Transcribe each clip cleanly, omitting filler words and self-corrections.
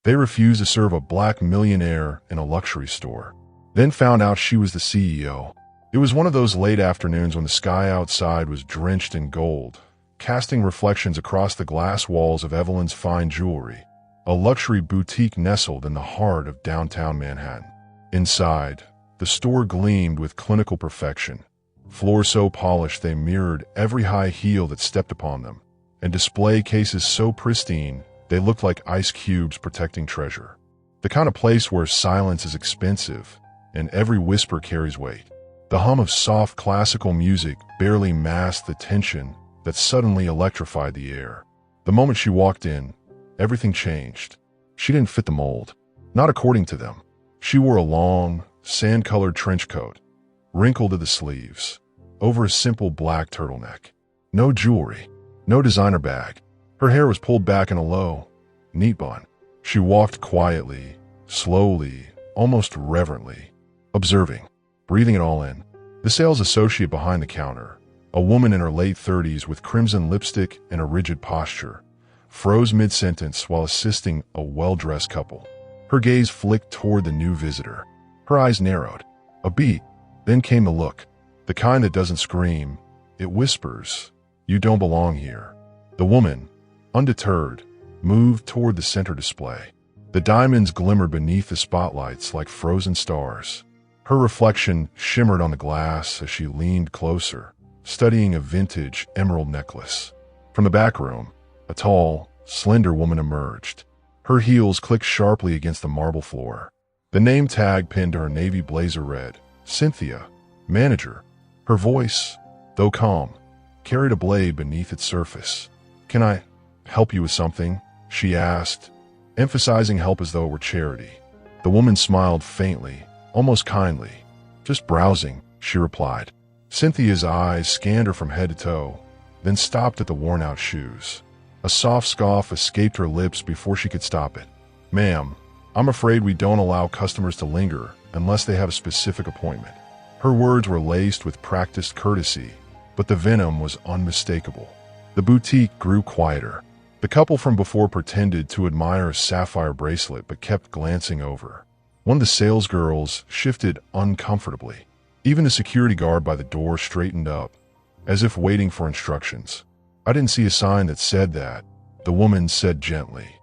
They refused to serve a black millionaire in a luxury store. Then found out she was the CEO. It was one of those late afternoons when the sky outside was drenched in gold, casting reflections across the glass walls of Evelyn's fine jewelry, a luxury boutique nestled in the heart of downtown Manhattan. Inside, the store gleamed with clinical perfection, floors so polished they mirrored every high heel that stepped upon them, and display cases so pristine they looked like ice cubes protecting treasure. The kind of place where silence is expensive and every whisper carries weight. The hum of soft classical music barely masked the tension that suddenly electrified the air. The moment she walked in, everything changed. She didn't fit the mold, not according to them. She wore a long, sand-colored trench coat, wrinkled at the sleeves, over a simple black turtleneck. No jewelry, no designer bag. Her hair was pulled back in a low, neat bun. She walked quietly, slowly, almost reverently, observing, breathing it all in. The sales associate behind the counter, a woman in her late 30s with crimson lipstick and a rigid posture, froze mid-sentence while assisting a well-dressed couple. Her gaze flicked toward the new visitor. Her eyes narrowed. A beat, then came the look, the kind that doesn't scream, it whispers, "You don't belong here." The woman, undeterred, moved toward the center display. The diamonds glimmered beneath the spotlights like frozen stars. Her reflection shimmered on the glass as she leaned closer, studying a vintage emerald necklace. From the back room, a tall, slender woman emerged. Her heels clicked sharply against the marble floor. The name tag pinned to her navy blazer read, "Cynthia, manager." Her voice, though calm, carried a blade beneath its surface. "Can I help you with something?" she asked, emphasizing help as though it were charity. The woman smiled faintly, almost kindly. "Just browsing," she replied. Cynthia's eyes scanned her from head to toe, then stopped at the worn-out shoes. A soft scoff escaped her lips before she could stop it. "Ma'am, I'm afraid we don't allow customers to linger unless they have a specific appointment." Her words were laced with practiced courtesy, but the venom was unmistakable. The boutique grew quieter. The couple from before pretended to admire a sapphire bracelet but kept glancing over. One of the salesgirls shifted uncomfortably. Even the security guard by the door straightened up, as if waiting for instructions. "I didn't see a sign that said that," the woman said gently.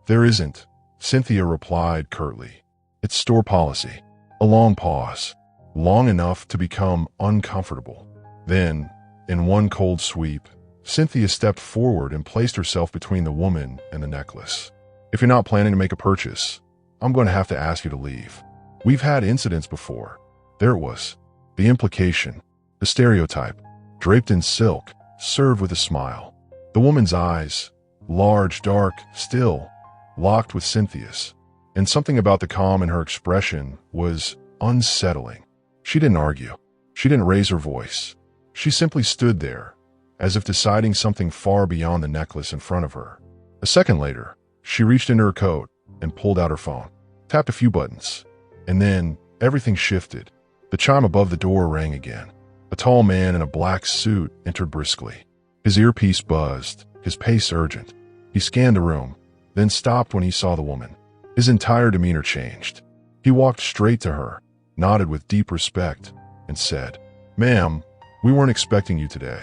"There isn't," Cynthia replied curtly. "It's store policy." A long pause, long enough to become uncomfortable. Then, in one cold sweep, Cynthia stepped forward and placed herself between the woman and the necklace. "If you're not planning to make a purchase, I'm going to have to ask you to leave. We've had incidents before." There it was. The implication, the stereotype, draped in silk, served with a smile. The woman's eyes, large, dark, still, locked with Cynthia's. And something about the calm in her expression was unsettling. She didn't argue. She didn't raise her voice. She simply stood there, as if deciding something far beyond the necklace in front of her. A second later, she reached into her coat and pulled out her phone, tapped a few buttons, and then everything shifted. The chime above the door rang again. A tall man in a black suit entered briskly. His earpiece buzzed, his pace urgent. He scanned the room, then stopped when he saw the woman. His entire demeanor changed. He walked straight to her, nodded with deep respect, and said, "Ma'am, we weren't expecting you today."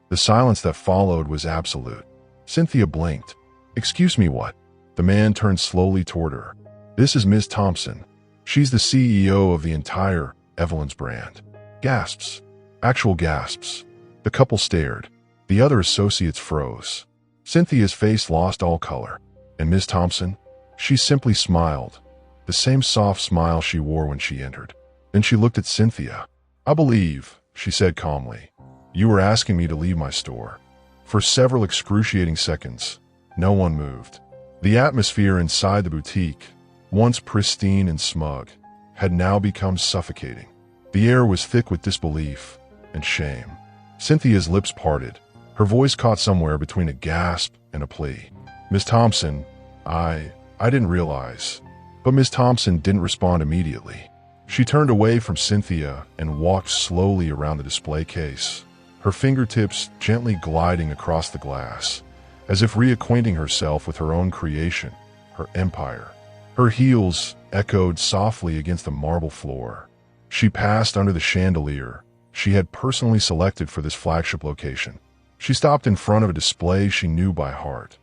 The silence that followed was absolute. Cynthia blinked. "Excuse me, what?" The man turned slowly toward her. "This is Ms. Thompson. She's the CEO of the entire Evelyn's brand." Gasps. Actual gasps. The couple stared. The other associates froze. Cynthia's face lost all color. And Ms. Thompson? She simply smiled, the same soft smile she wore when she entered. Then she looked at Cynthia. "I believe," she said calmly, "you were asking me to leave my store." For several excruciating seconds, no one moved. The atmosphere inside the boutique, once pristine and smug, had now become suffocating. The air was thick with disbelief and shame. Cynthia's lips parted. Her voice caught somewhere between a gasp and a plea. "Miss Thompson, I didn't realize." But Miss Thompson didn't respond immediately. She turned away from Cynthia and walked slowly around the display case, her fingertips gently gliding across the glass, as if reacquainting herself with her own creation, her empire. Her heels echoed softly against the marble floor. She passed under the chandelier she had personally selected for this flagship location. She stopped in front of a display she knew by heart.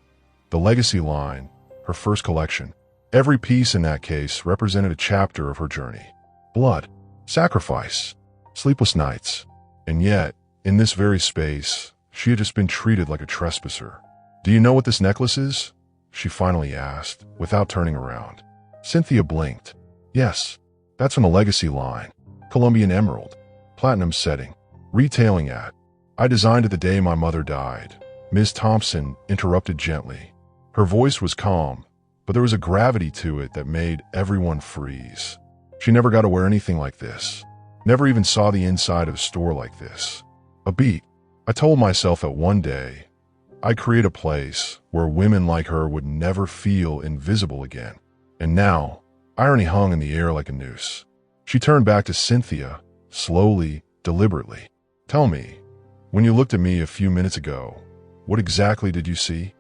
The Legacy line, her first collection. Every piece in that case represented a chapter of her journey. Blood, sacrifice, sleepless nights. And yet, in this very space, she had just been treated like a trespasser. "Do you know what this necklace is?" she finally asked, without turning around. Cynthia blinked. "Yes, that's from the Legacy line. Colombian emerald, platinum setting, retailing at. I designed it the day my mother died." Ms. Thompson interrupted gently. Her voice was calm, but there was a gravity to it that made everyone freeze. She never got to wear anything like this. Never even saw the inside of a store like this. A beat. I told myself that one day, I'd create a place where women like her would never feel invisible again. And now, irony hung in the air like a noose. She turned back to Cynthia, slowly, deliberately. "Tell me, when you looked at me a few minutes ago, what exactly did you see?"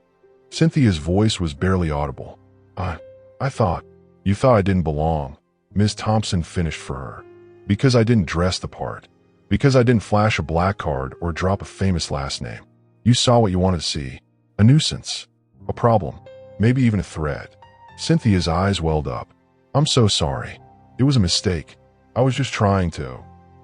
Cynthia's voice was barely audible. I thought, "You thought I didn't belong," Ms. Thompson finished for her. "Because I didn't dress the part. Because I didn't flash a black card or drop a famous last name. You saw what you wanted to see. A nuisance. A problem. Maybe even a threat." Cynthia's eyes welled up. "I'm so sorry. It was a mistake. I was just trying to."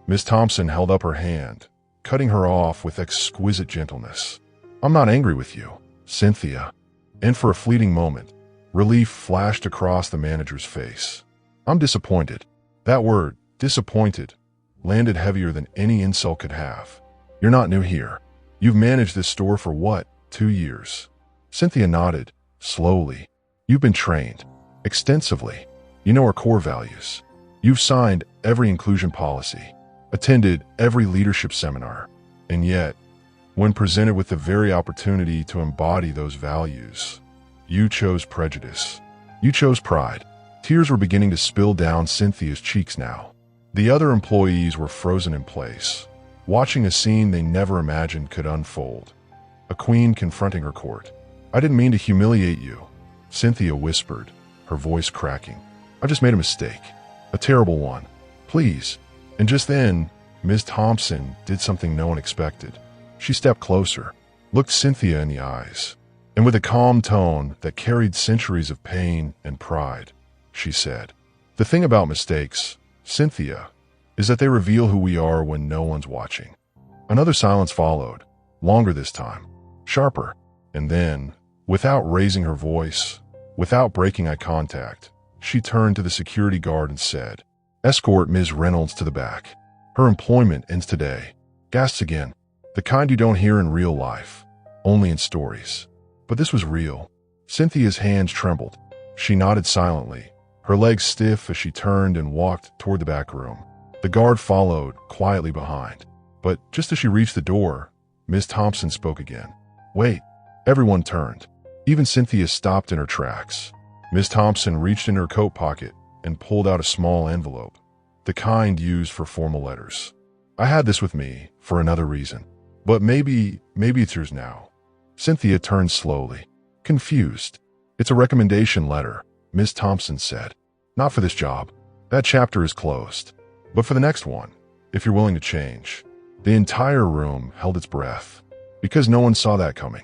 Ms. Thompson held up her hand, cutting her off with exquisite gentleness. "I'm not angry with you, Cynthia." And for a fleeting moment, relief flashed across the manager's face. "I'm disappointed." That word, disappointed, landed heavier than any insult could have. "You're not new here. You've managed this store for what, 2 years?" Cynthia nodded, slowly. "You've been trained, extensively. You know our core values. You've signed every inclusion policy, attended every leadership seminar. And yet, when presented with the very opportunity to embody those values, you chose prejudice. You chose pride." Tears were beginning to spill down Cynthia's cheeks now. The other employees were frozen in place, watching a scene they never imagined could unfold. A queen confronting her court. "I didn't mean to humiliate you," Cynthia whispered, her voice cracking. "I just made a mistake. A terrible one. Please." And just then, Ms. Thompson did something no one expected. She stepped closer, looked Cynthia in the eyes, and with a calm tone that carried centuries of pain and pride, she said, "The thing about mistakes, Cynthia, is that they reveal who we are when no one's watching." Another silence followed, longer this time, sharper, and then, without raising her voice, without breaking eye contact, she turned to the security guard and said, "Escort Ms. Reynolds to the back. Her employment ends today." Gasps again, the kind you don't hear in real life, only in stories. But this was real. Cynthia's hands trembled. She nodded silently, her legs stiff as she turned and walked toward the back room. The guard followed, quietly behind. But just as she reached the door, Ms. Thompson spoke again. "Wait." Everyone turned. Even Cynthia stopped in her tracks. Ms. Thompson reached in her coat pocket and pulled out a small envelope, the kind used for formal letters. "I had this with me for another reason, but maybe it's yours now." Cynthia turned slowly, confused. "It's a recommendation letter," Ms. Thompson said. "Not for this job. That chapter is closed. But for the next one, if you're willing to change." The entire room held its breath, because no one saw that coming.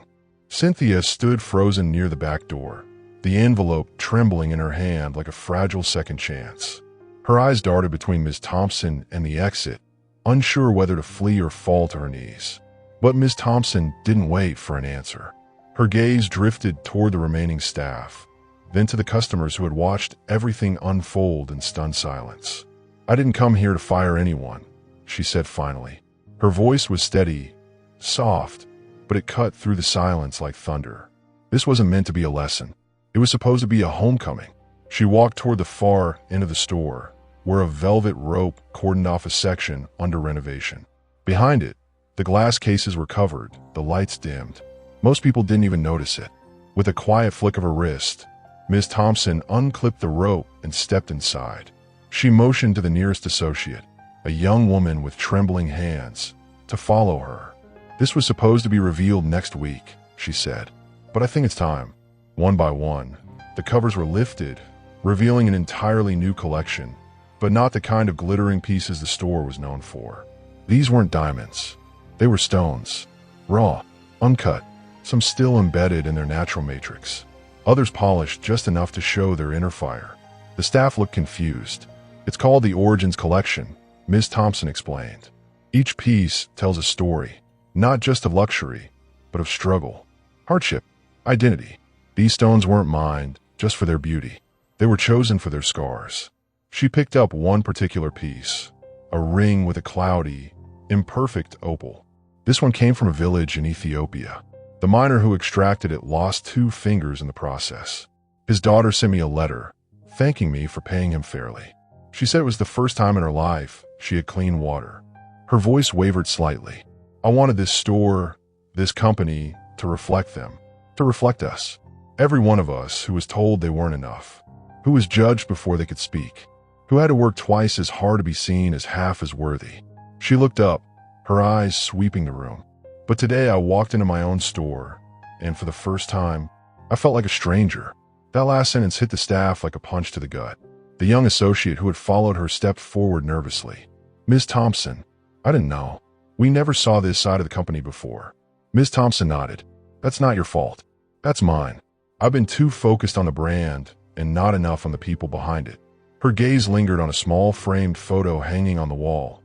Cynthia stood frozen near the back door, the envelope trembling in her hand like a fragile second chance. Her eyes darted between Ms. Thompson and the exit, unsure whether to flee or fall to her knees. But Ms. Thompson didn't wait for an answer. Her gaze drifted toward the remaining staff, then to the customers who had watched everything unfold in stunned silence. "I didn't come here to fire anyone," she said finally. Her voice was steady, soft, but it cut through the silence like thunder. This wasn't meant to be a lesson. It was supposed to be a homecoming. She walked toward the far end of the store, where a velvet rope cordoned off a section under renovation. Behind it, the glass cases were covered, the lights dimmed. Most people didn't even notice it. With a quiet flick of her wrist, Ms. Thompson unclipped the rope and stepped inside. She motioned to the nearest associate, a young woman with trembling hands, to follow her. "This was supposed to be revealed next week," she said, "but I think it's time." One by one, the covers were lifted, revealing an entirely new collection, but not the kind of glittering pieces the store was known for. These weren't diamonds. They were stones. Raw, uncut, some still embedded in their natural matrix. Others polished just enough to show their inner fire. The staff looked confused. "It's called the Origins Collection," Ms. Thompson explained. "Each piece tells a story, not just of luxury, but of struggle, hardship, identity. These stones weren't mined just for their beauty. They were chosen for their scars." She picked up one particular piece, a ring with a cloudy, imperfect opal. This one came from a village in Ethiopia. The miner who extracted it lost 2 fingers in the process. His daughter sent me a letter, thanking me for paying him fairly. She said it was the first time in her life she had clean water. Her voice wavered slightly. "I wanted this store, this company, to reflect them, to reflect us. Every one of us who was told they weren't enough, who was judged before they could speak, who had to work twice as hard to be seen as half as worthy." She looked up, her eyes sweeping the room. "But today I walked into my own store, and for the first time, I felt like a stranger." That last sentence hit the staff like a punch to the gut. The young associate who had followed her stepped forward nervously. "Ms. Thompson, I didn't know. We never saw this side of the company before." Ms. Thompson nodded. "That's not your fault. That's mine. I've been too focused on the brand and not enough on the people behind it." Her gaze lingered on a small framed photo hanging on the wall,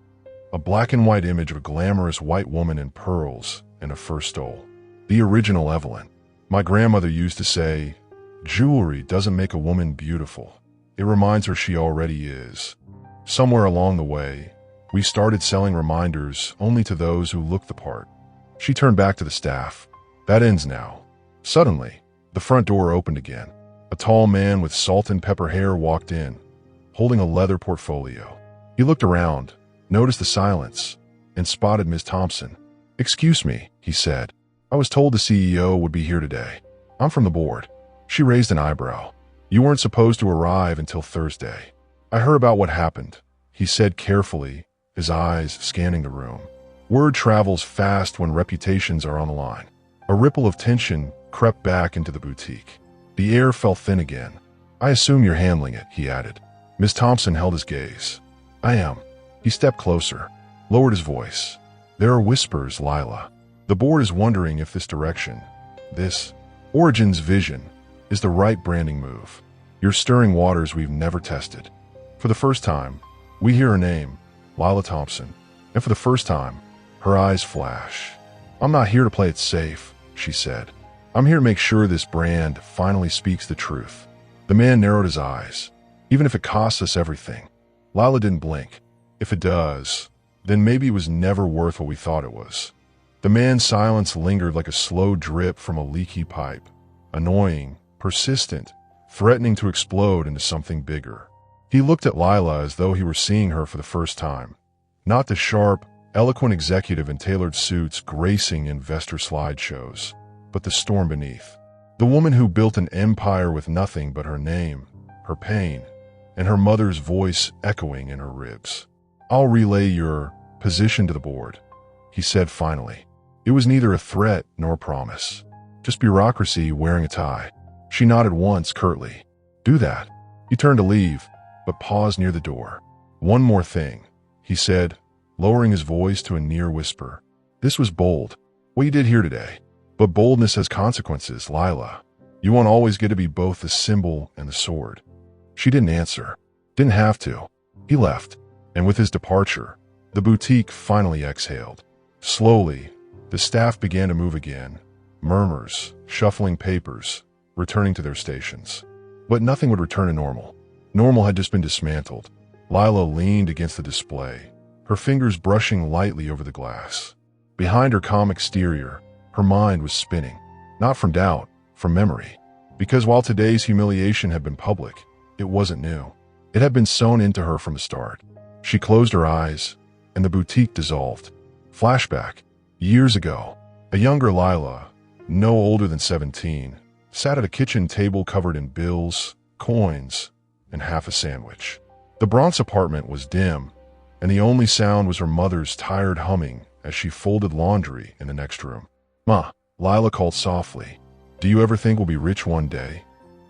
a black and white image of a glamorous white woman in pearls and a fur stole. The original Evelyn. "My grandmother used to say, 'Jewelry doesn't make a woman beautiful. It reminds her she already is.' Somewhere along the way, we started selling reminders only to those who looked the part." She turned back to the staff. "That ends now." Suddenly, the front door opened again. A tall man with salt and pepper hair walked in, holding a leather portfolio. He looked around, noticed the silence, and spotted Ms. Thompson. "Excuse me," he said. "I was told the CEO would be here today. I'm from the board." She raised an eyebrow. "You weren't supposed to arrive until Thursday." "I heard about what happened," he said carefully, his eyes scanning the room. Word travels fast when reputations are on the line. A ripple of tension crept back into the boutique. The air fell thin again. "I assume you're handling it," he added. Ms. Thompson held his gaze. "I am." He stepped closer, lowered his voice. "There are whispers, Lila. The board is wondering if this direction, this Origins vision, is the right branding move. You're stirring waters we've never tested." For the first time, we hear her name, Lila Thompson, and for the first time, her eyes flash. "I'm not here to play it safe," she said. "I'm here to make sure this brand finally speaks the truth." The man narrowed his eyes. "Even if it costs us everything." Lila didn't blink. "If it does, then maybe it was never worth what we thought it was." The man's silence lingered like a slow drip from a leaky pipe, annoying, persistent, threatening to explode into something bigger. He looked at Lila as though he were seeing her for the first time. Not the sharp, eloquent executive in tailored suits gracing investor slideshows, but the storm beneath. The woman who built an empire with nothing but her name, her pain, and her mother's voice echoing in her ribs. "I'll relay your position to the board," he said finally. It was neither a threat nor a promise, just bureaucracy wearing a tie. She nodded once curtly. "Do that." He turned to leave, but paused near the door. "One more thing," he said, lowering his voice to a near whisper. "This was bold, what you did here today. But boldness has consequences, Lila. You won't always get to be both the symbol and the sword." She didn't answer. Didn't have to. He left, and with his departure, the boutique finally exhaled. Slowly, the staff began to move again, murmurs, shuffling papers, returning to their stations. But nothing would return to normal. Normal had just been dismantled. Lila leaned against the display, her fingers brushing lightly over the glass. Behind her calm exterior, her mind was spinning, not from doubt, from memory. Because while today's humiliation had been public, it wasn't new. It had been sewn into her from the start. She closed her eyes, and the boutique dissolved. Flashback. Years ago, a younger Lila, no older than 17, sat at a kitchen table covered in bills, coins, and half a sandwich. The Bronx apartment was dim, and the only sound was her mother's tired humming as she folded laundry in the next room. "Ma," Lila called softly, "do you ever think we'll be rich one day?"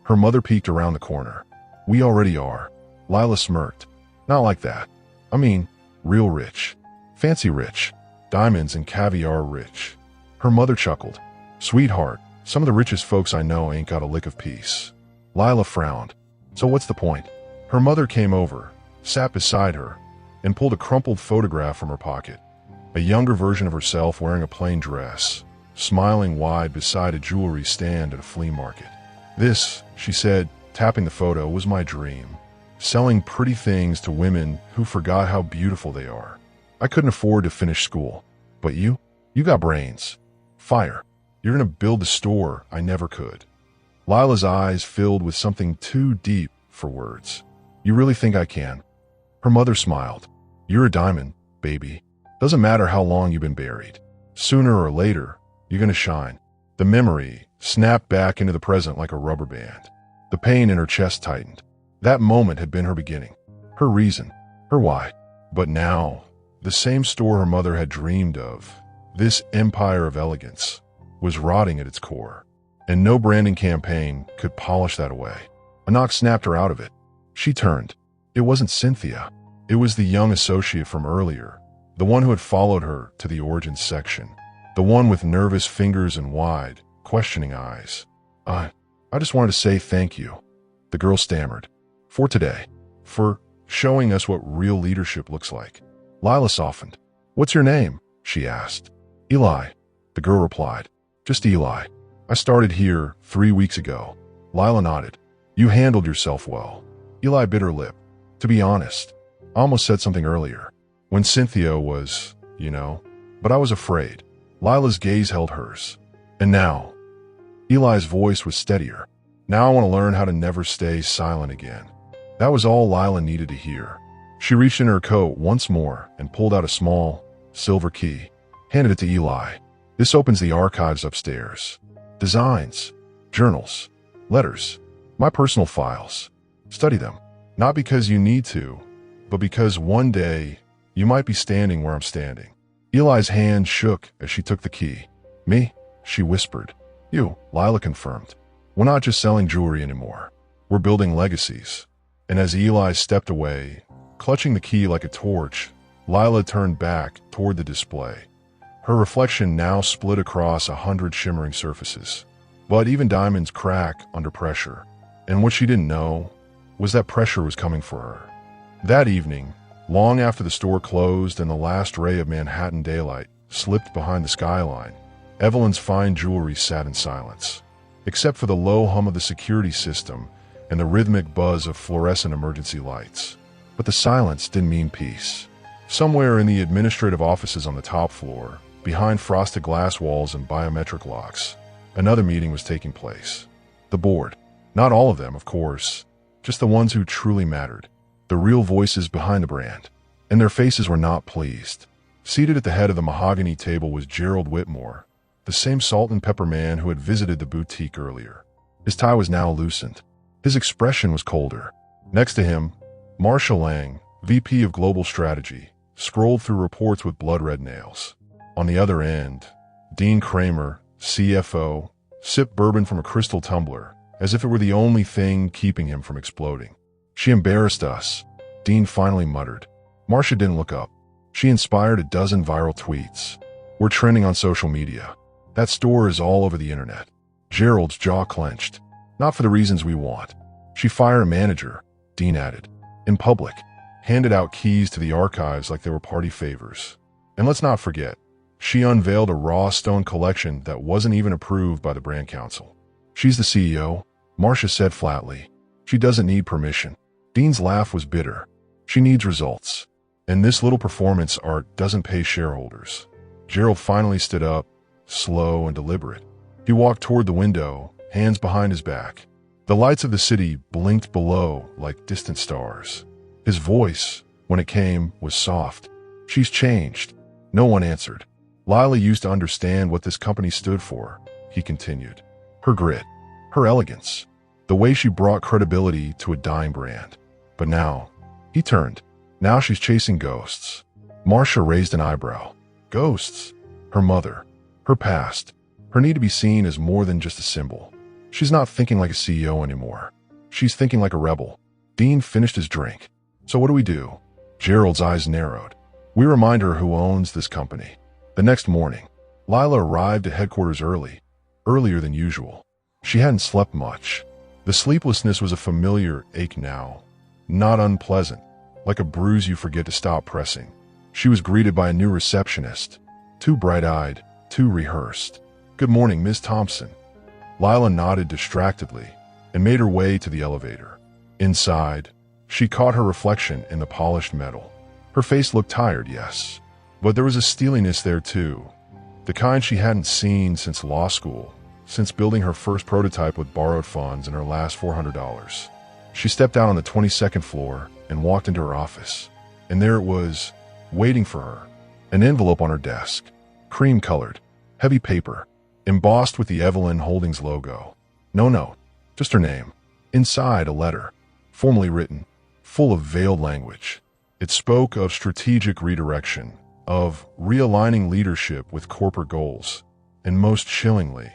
Her mother peeked around the corner. We already are. Lila smirked. Not like that. I mean, real rich. Fancy rich. Diamonds and caviar rich. Her mother chuckled. Sweetheart, some of the richest folks I know ain't got a lick of peace. Lila frowned. So what's the point? Her mother came over, sat beside her, and pulled a crumpled photograph from her pocket. A younger version of herself wearing a plain dress, smiling wide beside a jewelry stand at a flea market. This, she said, tapping the photo, was my dream. Selling pretty things to women who forgot how beautiful they are. I couldn't afford to finish school. But you got brains. Fire. You're gonna build the store I never could. Lila's eyes filled with something too deep for words. You really think I can? Her mother smiled. You're a diamond, baby. Doesn't matter how long you've been buried. Sooner or later, you're gonna shine. The memory snapped back into the present like a rubber band. The pain in her chest tightened. That moment had been her beginning, her reason, her why. But now, the same store her mother had dreamed of, this empire of elegance, was rotting at its core. And no branding campaign could polish that away. A knock snapped her out of it. She turned. It wasn't Cynthia. It was the young associate from earlier, the one who had followed her to the origins section, the one with nervous fingers and wide, questioning eyes. I just wanted to say thank you, the girl stammered. For today. For showing us what real leadership looks like. Lila softened. What's your name? She asked. Eli, the girl replied. Just Eli. I started here 3 weeks ago. Lila nodded. You handled yourself well. Eli bit her lip. To be honest, I almost said something earlier. When Cynthia was, but I was afraid. Lila's gaze held hers. And now, Eli's voice was steadier. Now I want to learn how to never stay silent again. That was all Lila needed to hear. She reached in her coat once more and pulled out a small, silver key. Handed it to Eli. This opens the archives upstairs. Designs, journals, letters, my personal files. Study them. Not because you need to, but because one day you might be standing where I'm standing. Eli's hand shook as she took the key. Me? She whispered. You, Lila confirmed. We're not just selling jewelry anymore. We're building legacies. And as Eli stepped away, clutching the key like a torch, Lila turned back toward the display. Her reflection now split across 100 shimmering surfaces. But even diamonds crack under pressure. And what she didn't know was that pressure was coming for her. That evening, long after the store closed and the last ray of Manhattan daylight slipped behind the skyline, Evelyn's fine jewelry sat in silence. Except for the low hum of the security system and the rhythmic buzz of fluorescent emergency lights. But the silence didn't mean peace. Somewhere in the administrative offices on the top floor, behind frosted glass walls and biometric locks, another meeting was taking place. The board. Not all of them, of course, just the ones who truly mattered. The real voices behind the brand. And their faces were not pleased. Seated at the head of the mahogany table was Gerald Whitmore, the same salt and pepper man who had visited the boutique earlier. His tie was now loosened. His expression was colder. Next to him, Marcia Lang, VP of Global Strategy, scrolled through reports with blood-red nails. On the other end, Dean Kramer, CFO, sipped bourbon from a crystal tumbler, as if it were the only thing keeping him from exploding. She embarrassed us, Dean finally muttered. Marcia didn't look up. She inspired a dozen viral tweets. We're trending on social media. That store is all over the internet. Gerald's jaw clenched. Not for the reasons we want. She fired a manager, Dean added. In public. Handed out keys to the archives like they were party favors. And let's not forget, she unveiled a raw stone collection that wasn't even approved by the brand council. She's the CEO, Marcia said flatly. She doesn't need permission. Dean's laugh was bitter. She needs results. And this little performance art doesn't pay shareholders. Gerald finally stood up, slow and deliberate. He walked toward the window, hands behind his back. The lights of the city blinked below like distant stars. His voice, when it came, was soft. She's changed. No one answered. Lila used to understand what this company stood for, he continued. Her grit, her elegance, the way she brought credibility to a dying brand. But now, he turned. Now she's chasing ghosts. Marcia raised an eyebrow. Ghosts? Her mother, her past, her need to be seen as more than just a symbol. She's not thinking like a CEO anymore. She's thinking like a rebel. Dean finished his drink. So what do we do? Gerald's eyes narrowed. We remind her who owns this company. The next morning, Lila arrived at headquarters earlier than usual. She hadn't slept much. The sleeplessness was a familiar ache now, not unpleasant, like a bruise you forget to stop pressing. She was greeted by a new receptionist, too bright-eyed, too rehearsed. "Good morning, Ms. Thompson." Lila nodded distractedly and made her way to the elevator. Inside, she caught her reflection in the polished metal. Her face looked tired, yes, but there was a steeliness there too, the kind she hadn't seen since law school, since building her first prototype with borrowed funds and her last $400. She stepped out on the 22nd floor and walked into her office, and there it was, waiting for her, an envelope on her desk, cream-colored, heavy paper, embossed with the Evelyn Holdings logo. No note, just her name. Inside, a letter, formally written, full of veiled language. It spoke of strategic redirection, of realigning leadership with corporate goals, and most chillingly,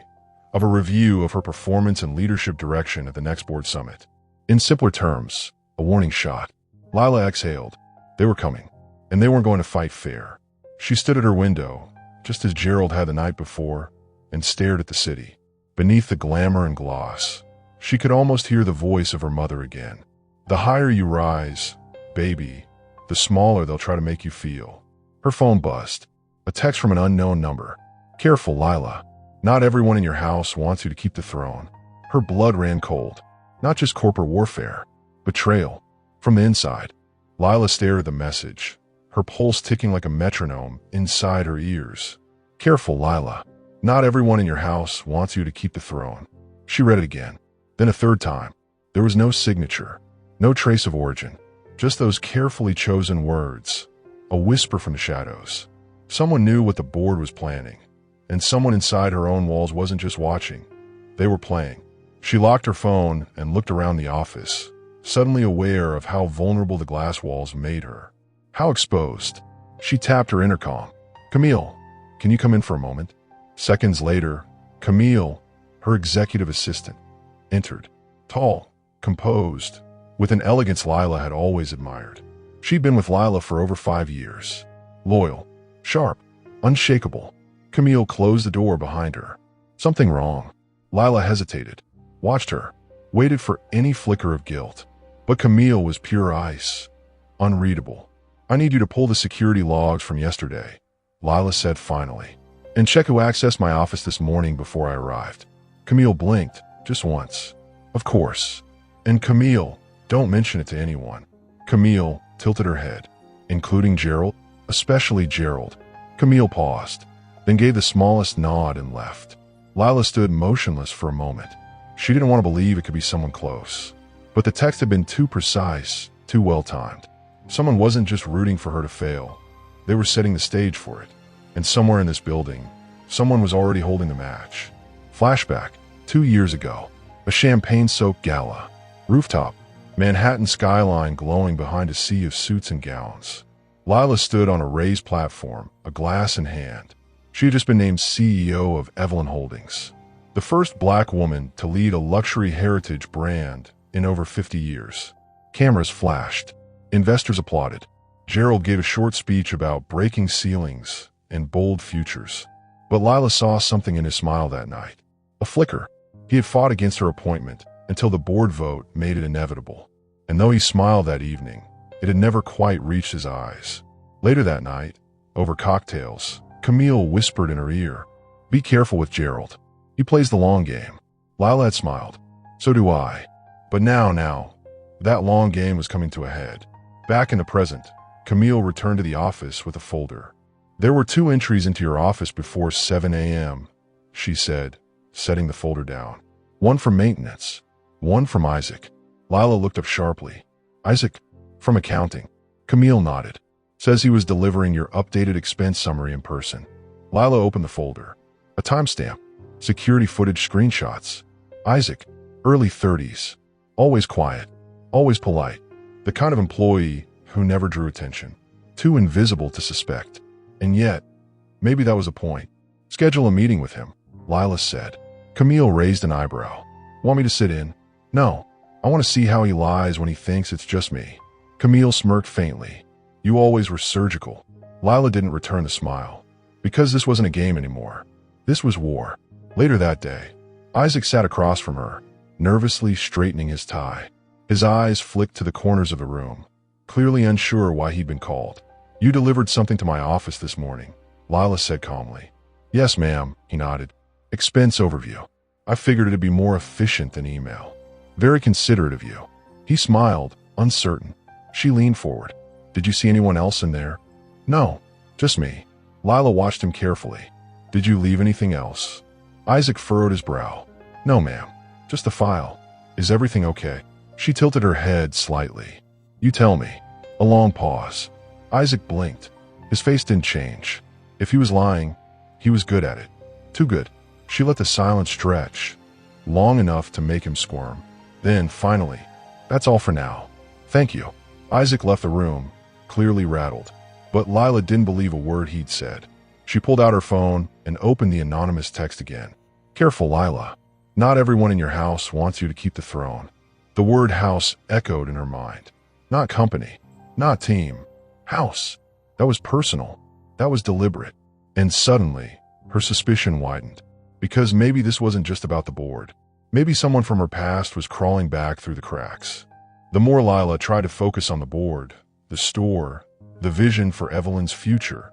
of a review of her performance and leadership direction at the next board summit. In simpler terms, a warning shot. Lila exhaled. They were coming, and they weren't going to fight fair. She stood at her window, just as Gerald had the night before, and stared at the city. Beneath the glamour and gloss, she could almost hear the voice of her mother again. The higher you rise, baby, the smaller they'll try to make you feel. Her phone buzzed. A text from an unknown number. "Careful, Lila. Not everyone in your house wants you to keep the throne." Her blood ran cold. Not just corporate warfare. Betrayal. From the inside. Lila stared at the message, her pulse ticking like a metronome inside her ears. "Careful, Lila. Not everyone in your house wants you to keep the throne." She read it again. Then a third time. There was no signature. No trace of origin. Just those carefully chosen words. A whisper from the shadows. Someone knew what the board was planning. And someone inside her own walls wasn't just watching. They were playing. She locked her phone and looked around the office, suddenly aware of how vulnerable the glass walls made her. How exposed. She tapped her intercom. "Camille, can you come in for a moment?" Seconds later, Camille, her executive assistant, entered. Tall, composed, with an elegance Lila had always admired. She'd been with Lila for over 5 years. Loyal, sharp, unshakable. Camille closed the door behind her. Something wrong. Lila hesitated, watched her, waited for any flicker of guilt. But Camille was pure ice, unreadable. "I need you to pull the security logs from yesterday," Lila said finally, "and check who accessed my office this morning before I arrived." Camille blinked, just once. "Of course. And Camille, don't mention it to anyone." Camille tilted her head. "Including Gerald?" "Especially Gerald." Camille paused, then gave the smallest nod and left. Lila stood motionless for a moment. She didn't want to believe it could be someone close. But the text had been too precise, too well-timed. Someone wasn't just rooting for her to fail. They were setting the stage for it. And somewhere in this building, someone was already holding the match. Flashback, 2 years ago. A champagne-soaked gala. Rooftop. Manhattan skyline glowing behind a sea of suits and gowns. Lila stood on a raised platform, a glass in hand. She had just been named CEO of Evelyn Holdings, the first black woman to lead a luxury heritage brand in over 50 years. Cameras flashed. Investors applauded. Gerald gave a short speech about breaking ceilings and bold futures. But Lila saw something in his smile that night. A flicker. He had fought against her appointment until the board vote made it inevitable. And though he smiled that evening, it had never quite reached his eyes. Later that night, over cocktails, Camille whispered in her ear, "Be careful with Gerald. He plays the long game." Lila had smiled. "So do I." But now, that long game was coming to a head. Back in the present, Camille returned to the office with a folder. "There were 2 entries into your office before 7 a.m., she said, setting the folder down. "One from maintenance, one from Isaac." Lila looked up sharply. "Isaac? From accounting." Camille nodded. "Says he was delivering your updated expense summary in person." Lila opened the folder. A timestamp. Security footage screenshots. Isaac, early 30s. Always quiet. Always polite. The kind of employee who never drew attention. Too invisible to suspect. And yet, maybe that was a point. "Schedule a meeting with him," Lila said. Camille raised an eyebrow. "Want me to sit in?" "No. I want to see how he lies when he thinks it's just me. Camille smirked faintly. You always were surgical. Lila didn't return the smile. Because this wasn't a game anymore. This was war. Later that day, Isaac sat across from her, nervously straightening his tie. His eyes flicked to the corners of the room, clearly unsure why he'd been called. You delivered something to my office this morning, Lila said calmly. Yes, ma'am, he nodded. Expense overview. I figured it'd be more efficient than email. Very considerate of you. He smiled, uncertain. She leaned forward. Did you see anyone else in there? No, just me. Lila watched him carefully. Did you leave anything else? Isaac furrowed his brow. No, ma'am. Just the file. Is everything okay? She tilted her head slightly. You tell me. A long pause. Isaac blinked. His face didn't change. If he was lying, he was good at it. Too good. She let the silence stretch, long enough to make him squirm. Then, finally, that's all for now. Thank you. Isaac left the room, clearly rattled. But Lila didn't believe a word he'd said. She pulled out her phone and opened the anonymous text again. Careful, Lila. Not everyone in your house wants you to keep the throne. The word house echoed in her mind. Not company. Not team. House. That was personal. That was deliberate. And suddenly, her suspicion widened. Because maybe this wasn't just about the board. Maybe someone from her past was crawling back through the cracks. The more Lila tried to focus on the board, the store, the vision for Evelyn's future,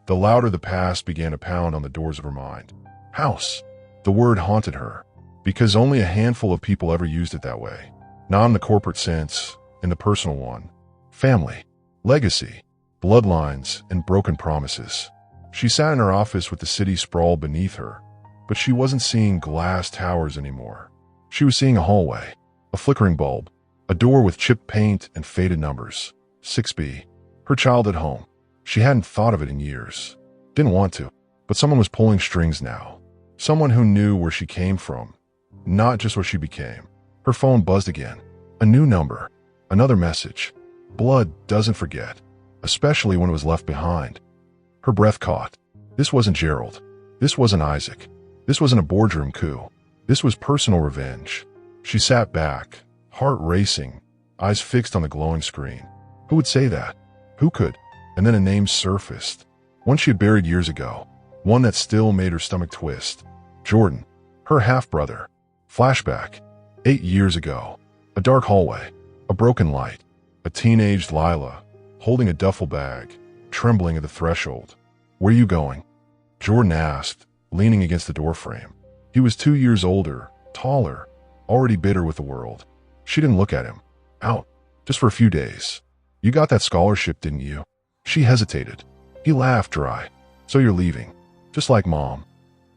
the louder the past began to pound on the doors of her mind. House. The word haunted her, because only a handful of people ever used it that way. Not in the corporate sense, in the personal one. Family, legacy, bloodlines, and broken promises. She sat in her office with the city sprawled beneath her, but she wasn't seeing glass towers anymore. She was seeing a hallway, a flickering bulb, a door with chipped paint and faded numbers. 6B. Her childhood home. She hadn't thought of it in years. Didn't want to, but someone was pulling strings now. Someone who knew where she came from, not just what she became. Her phone buzzed again. A new number. Another message. Blood doesn't forget, especially when it was left behind. Her breath caught. This wasn't Gerald. This wasn't Isaac. This wasn't a boardroom coup. This was personal revenge. She sat back, heart racing, eyes fixed on the glowing screen. Who would say that? Who could? And then a name surfaced. One she had buried years ago. One that still made her stomach twist. Jordan. Her half-brother. Flashback. 8 years ago. A dark hallway. A broken light. A teenaged Lila, holding a duffel bag, trembling at the threshold. Where you going? Jordan asked, leaning against the doorframe. He was 2 years older, taller, already bitter with the world. She didn't look at him. Out. Just for a few days. You got that scholarship, didn't you? She hesitated. He laughed dry. So you're leaving. Just like Mom.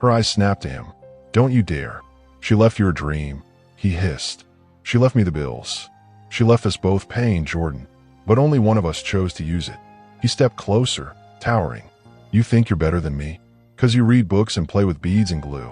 Her eyes snapped to him. Don't you dare. She left you a dream. He hissed. She left me the bills. She left us both paying Jordan. But only one of us chose to use it. He stepped closer, towering. You think you're better than me? 'Cause you read books and play with beads and glue.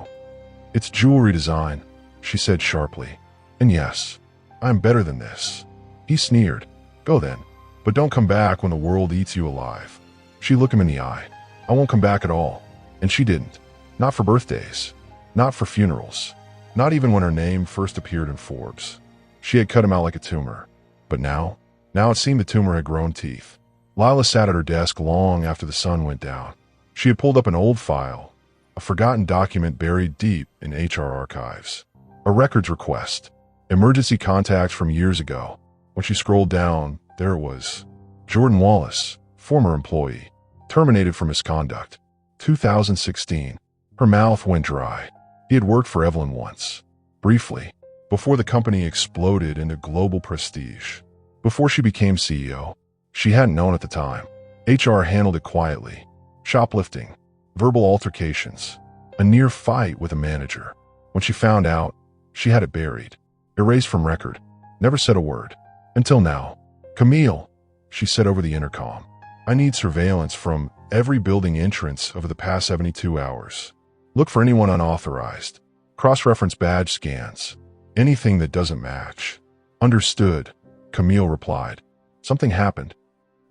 It's jewelry design, she said sharply. And yes, I'm better than this. He sneered. Go then. But don't come back when the world eats you alive. She looked him in the eye. I won't come back at all. And she didn't. Not for birthdays. Not for funerals. Not even when her name first appeared in Forbes. She had cut him out like a tumor. But now it seemed the tumor had grown teeth. Lila sat at her desk long after the sun went down. She had pulled up an old file, a forgotten document buried deep in HR archives. A records request. Emergency contacts from years ago. When she scrolled down, there it was. Jordan Wallace, former employee, terminated for misconduct. 2016. Her mouth went dry. He had worked for Evelyn once. Briefly. Before the company exploded into global prestige. Before she became CEO. She hadn't known at the time. HR handled it quietly. Shoplifting. Verbal altercations. A near fight with a manager. When she found out, she had it buried. Erased from record. Never said a word. Until now. Camille, she said over the intercom. I need surveillance from every building entrance over the past 72 hours. Look for anyone unauthorized. Cross-reference badge scans. Anything that doesn't match. Understood, Camille replied. Something happened.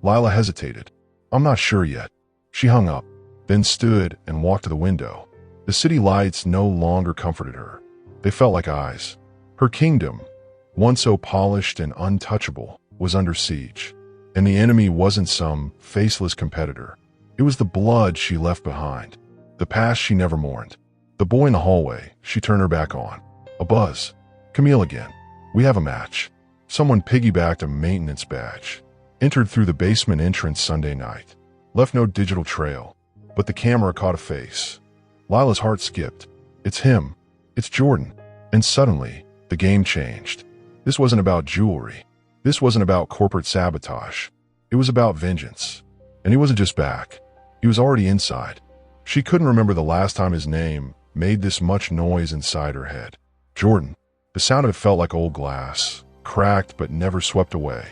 Lila hesitated. I'm not sure yet. She hung up, then stood and walked to the window. The city lights no longer comforted her. They felt like eyes. Her kingdom, once so polished and untouchable, was under siege. And the enemy wasn't some faceless competitor. It was the blood she left behind, the past she never mourned. The boy in the hallway, she turned her back on. A buzz. Camille again. We have a match. Someone piggybacked a maintenance badge. Entered through the basement entrance Sunday night. Left no digital trail, but the camera caught a face. Lila's heart skipped. It's him. It's Jordan. And suddenly, the game changed. This wasn't about jewelry. This wasn't about corporate sabotage. It was about vengeance. And he wasn't just back. He was already inside. She couldn't remember the last time his name made this much noise inside her head. Jordan. The sound of it felt like old glass, cracked but never swept away.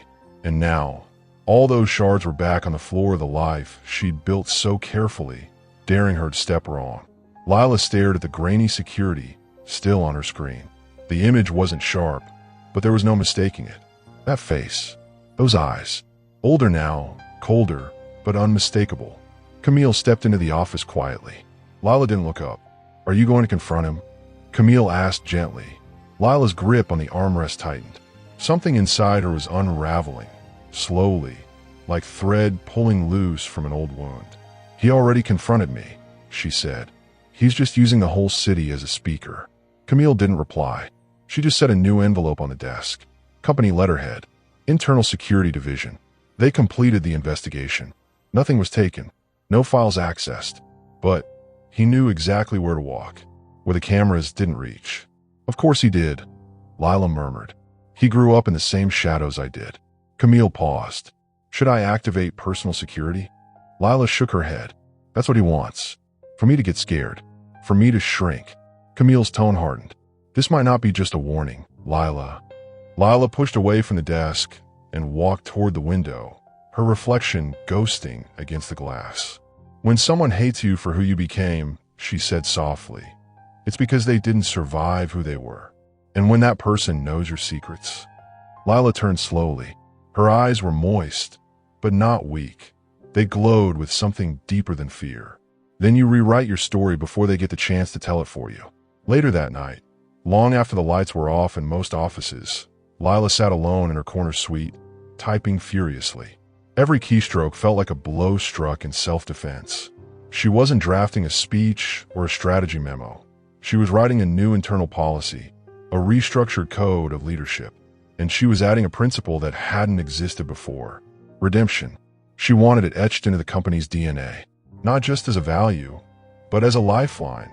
And now, all those shards were back on the floor of the life she'd built so carefully, daring her to step wrong. Lila stared at the grainy security still on her screen. The image wasn't sharp, but there was no mistaking it. That face, those eyes, older now, colder, but unmistakable. Camille stepped into the office quietly. Lila didn't look up. Are you going to confront him? Camille asked gently. Lila's grip on the armrest tightened. Something inside her was unraveling, slowly, like thread pulling loose from an old wound. He already confronted me, she said. He's just using the whole city as a speaker. Camille didn't reply. She just set a new envelope on the desk. Company letterhead. Internal Security Division. They completed the investigation. Nothing was taken. No files accessed. But he knew exactly where to walk, where the cameras didn't reach. Of course he did, Lila murmured. He grew up in the same shadows I did. Camille paused. Should I activate personal security? Lila shook her head. That's what he wants. For me to get scared. For me to shrink. Camille's tone hardened. This might not be just a warning, Lila. Lila pushed away from the desk and walked toward the window, her reflection ghosting against the glass. When someone hates you for who you became, she said softly, it's because they didn't survive who they were. And when that person knows your secrets. Lila turned slowly. Her eyes were moist, but not weak. They glowed with something deeper than fear. Then you rewrite your story before they get the chance to tell it for you. Later that night, long after the lights were off in most offices, Lila sat alone in her corner suite, typing furiously. Every keystroke felt like a blow struck in self-defense. She wasn't drafting a speech or a strategy memo. She was writing a new internal policy, a restructured code of leadership. And she was adding a principle that hadn't existed before. Redemption. She wanted it etched into the company's DNA, not just as a value, but as a lifeline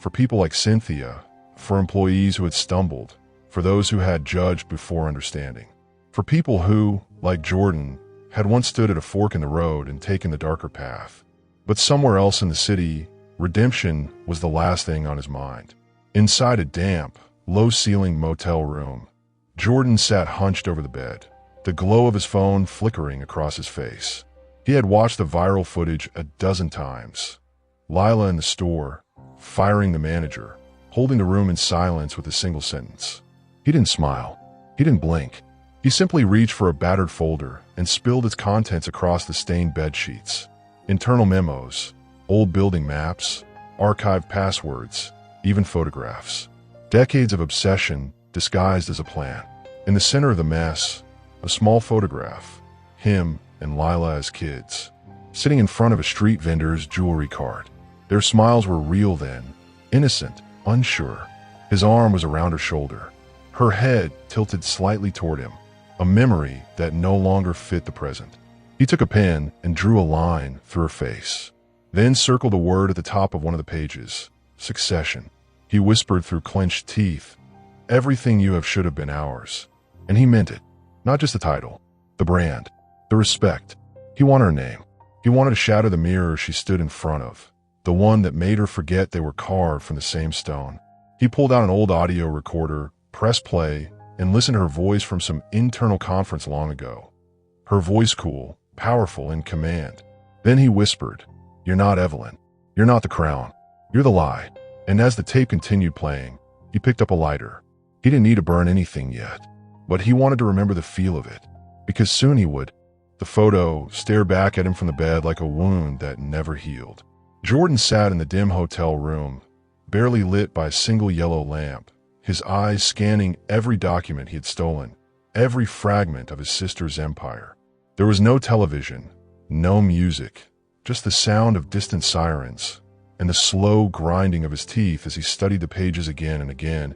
for people like Cynthia, for employees who had stumbled, for those who had judged before understanding, for people who, like Jordan, had once stood at a fork in the road and taken the darker path. But somewhere else in the city, redemption was the last thing on his mind. Inside a damp, low-ceiling motel room, Jordan sat hunched over the bed, the glow of his phone flickering across his face. He had watched the viral footage a dozen times. Lila in the store, firing the manager, holding the room in silence with a single sentence. He didn't smile. He didn't blink. He simply reached for a battered folder and spilled its contents across the stained bed sheets. Internal memos, old building maps, archived passwords, even photographs. Decades of obsession disguised as a plan. In the center of the mess, a small photograph, him and Lila as kids, sitting in front of a street vendor's jewelry cart. Their smiles were real then, innocent, unsure. His arm was around her shoulder, her head tilted slightly toward him, a memory that no longer fit the present. He took a pen and drew a line through her face, then circled a word at the top of one of the pages, succession. He whispered through clenched teeth, everything you have should have been ours. And he meant it. Not just the title, the brand, the respect. He wanted her name. He wanted to shatter the mirror she stood in front of, the one that made her forget they were carved from the same stone. He pulled out an old audio recorder, pressed play, and listened to her voice from some internal conference long ago. Her voice cool, powerful, in command. Then he whispered, you're not Evelyn. You're not the crown. You're the lie. And as the tape continued playing, he picked up a lighter. He didn't need to burn anything yet, but he wanted to remember the feel of it, because soon he would. The photo stared back at him from the bed like a wound that never healed. Jordan sat in the dim hotel room, barely lit by a single yellow lamp, his eyes scanning every document he had stolen, every fragment of his sister's empire. There was no television, no music, just the sound of distant sirens and the slow grinding of his teeth as he studied the pages again and again,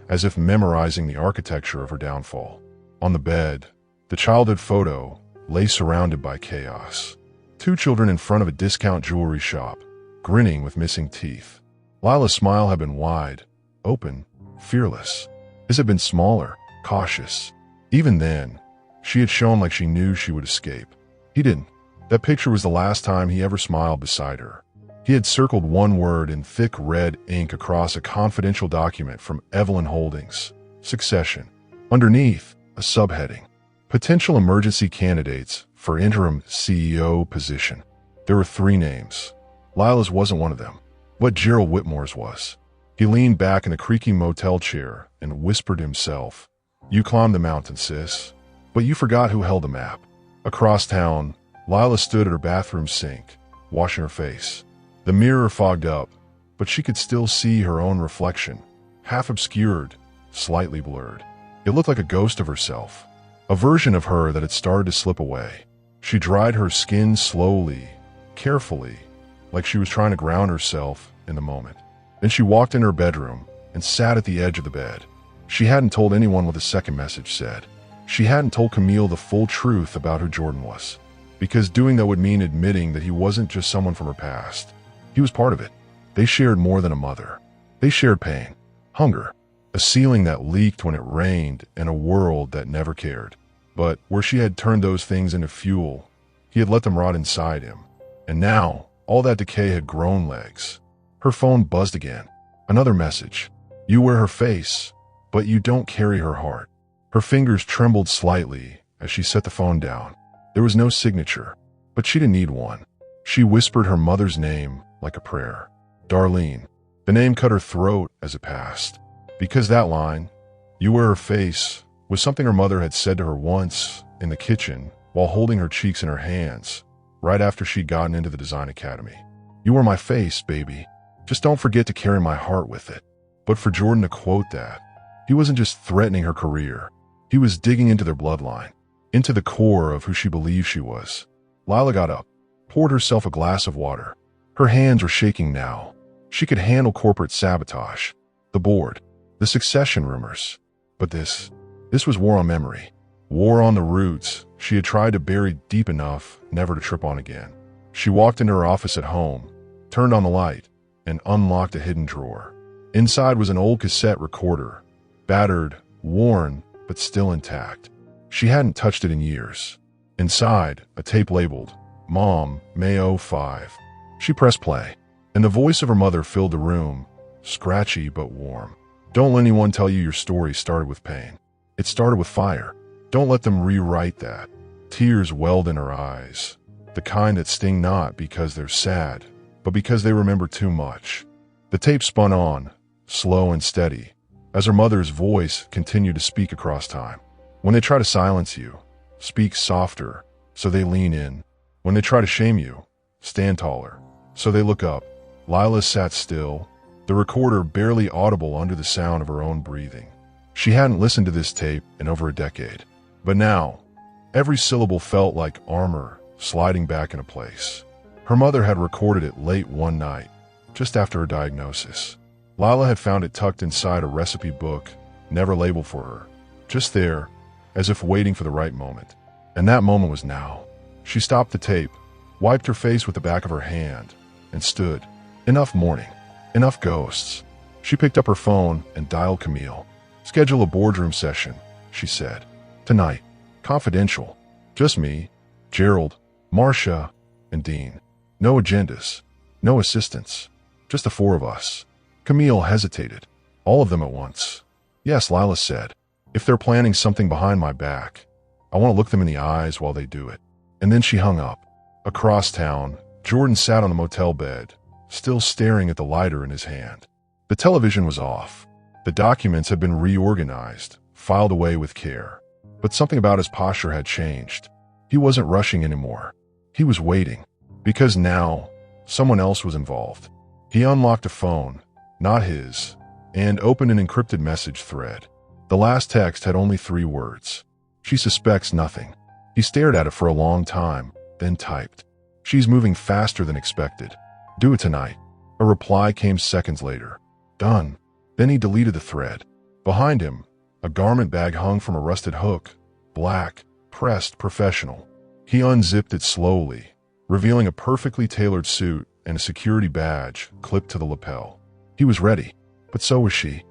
as if memorizing the architecture of her downfall. On the bed, the childhood photo lay surrounded by chaos. Two children in front of a discount jewelry shop, grinning with missing teeth. Lila's smile had been wide, open, fearless. His had been smaller, cautious. Even then, she had shown like she knew she would escape. He didn't. That picture was the last time he ever smiled beside her. He had circled one word in thick red ink across a confidential document from Evelyn Holdings, Succession. Underneath, a subheading: Potential emergency candidates for interim CEO position. There were 3 names. Lila's wasn't one of them, but Gerald Whitmore's was. He leaned back in the creaky motel chair and whispered to himself, "You climbed the mountain, sis, but you forgot who held the map." Across town, Lila stood at her bathroom sink, washing her face. The mirror fogged up, but she could still see her own reflection, half obscured, slightly blurred. It looked like a ghost of herself, a version of her that had started to slip away. She dried her skin slowly, carefully, like she was trying to ground herself in the moment. Then she walked in her bedroom and sat at the edge of the bed. She hadn't told anyone what the second message said. She hadn't told Camille the full truth about who Jordan was, because doing that would mean admitting that he wasn't just someone from her past. He was part of it. They shared more than a mother. They shared pain, hunger, a ceiling that leaked when it rained, and a world that never cared. But where she had turned those things into fuel, he had let them rot inside him. And now, all that decay had grown legs. Her phone buzzed again. Another message. You wear her face, but you don't carry her heart. Her fingers trembled slightly as she set the phone down. There was no signature, but she didn't need one. She whispered her mother's name like a prayer. Darlene. The name cut her throat as it passed, because that line, "You wear her face," was something her mother had said to her once in the kitchen while holding her cheeks in her hands, right after she'd gotten into the design academy. "You wear my face, baby. Just don't forget to carry my heart with it." But for Jordan to quote that, he wasn't just threatening her career. He was digging into their bloodline, into the core of who she believed she was. Lila got up, poured herself a glass of water. Her hands were shaking now. She could handle corporate sabotage, the board, the succession rumors. But this was war on memory, war on the roots she had tried to bury deep enough never to trip on again. She walked into her office at home, turned on the light, and unlocked a hidden drawer. Inside was an old cassette recorder, battered, worn, but still intact. She hadn't touched it in years. Inside, a tape labeled, "Mom, May 05. She pressed play, and the voice of her mother filled the room, scratchy but warm. "Don't let anyone tell you your story started with pain. It started with fire. Don't let them rewrite that." Tears welled in her eyes, the kind that sting not because they're sad, but because they remember too much. The tape spun on, slow and steady, as her mother's voice continued to speak across time. "When they try to silence you, speak softer, so they lean in. When they try to shame you, stand taller, so they look up." Lila sat still, the recorder barely audible under the sound of her own breathing. She hadn't listened to this tape in over a decade, but now, every syllable felt like armor sliding back into place. Her mother had recorded it late one night, just after her diagnosis. Lila had found it tucked inside a recipe book, never labeled for her, just there, as if waiting for the right moment. And that moment was now. She stopped the tape, wiped her face with the back of her hand, and stood. Enough mourning, enough ghosts. She picked up her phone and dialed Camille. "Schedule a boardroom session," she said. "Tonight. Confidential. Just me, Gerald, Marcia, and Dean. No agendas, no assistants. Just the 4 of us." Camille hesitated. "All of them at once?" "Yes," Lila said. "If they're planning something behind my back, I want to look them in the eyes while they do it." And then she hung up. Across town, Jordan sat on the motel bed, still staring at the lighter in his hand. The television was off. The documents had been reorganized, filed away with care. But something about his posture had changed. He wasn't rushing anymore. He was waiting, because now, someone else was involved. He unlocked a phone, not his, and opened an encrypted message thread. The last text had only 3 words. She suspects nothing. He stared at it for a long time, then typed. She's moving faster than expected. Do it tonight. A reply came seconds later. Done. Then he deleted the thread. Behind him, a garment bag hung from a rusted hook, black, pressed, professional. He unzipped it slowly, revealing a perfectly tailored suit and a security badge clipped to the lapel. He was ready, but so was she.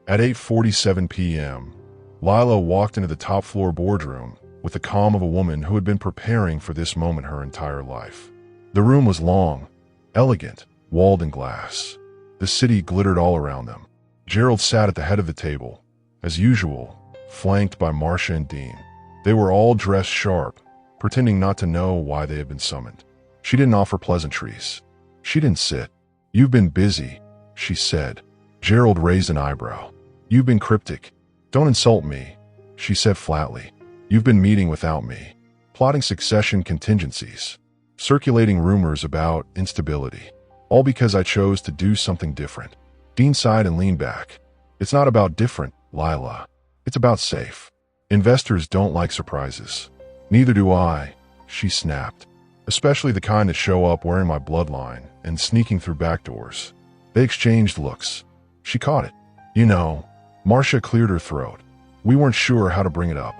At 8:47 p.m., Lila walked into the top-floor boardroom with the calm of a woman who had been preparing for this moment her entire life. The room was long, elegant, walled in glass. The city glittered all around them. Gerald sat at the head of the table, as usual, flanked by Marcia and Dean. They were all dressed sharp, pretending not to know why they had been summoned. She didn't offer pleasantries. She didn't sit. You've been busy, she said. Gerald raised an eyebrow. You've been cryptic. Don't insult me, she said flatly. You've been meeting without me, plotting succession contingencies, circulating rumors about instability, all because I chose to do something different. Dean sighed and leaned back. It's not about different, Lila. It's about safe. Investors don't like surprises. Neither do I, she snapped. Especially the kind that show up wearing my bloodline and sneaking through back doors. They exchanged looks. She caught it. You know, Marcia cleared her throat. We weren't sure how to bring it up.